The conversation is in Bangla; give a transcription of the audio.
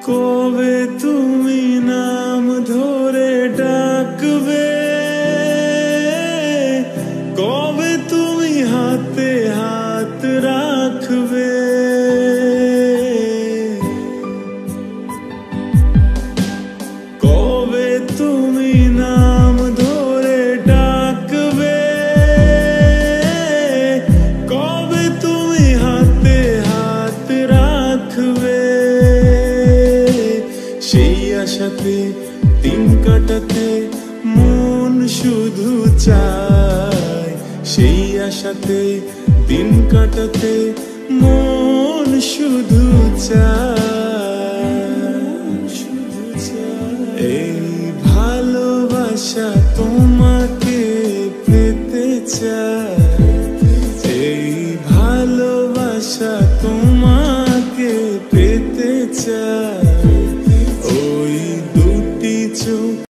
কবে তুমি নাম ধরে ডাকবে, কবে তুমি হাতে হাত রাখবে। কবে তুমি নাম ধরে ডাকবে, কবে তুমি হাতে হাত রাখবে। সেই আশাতে দিন কাটাতে মন শুধু চায়, সেই আশাতে দিন কাটাতে মন শুধু চায়। এই ভালোবাসা তোমাকে পেতে চায়, এই ভালোবাসা তোমাকে পেতে চায়।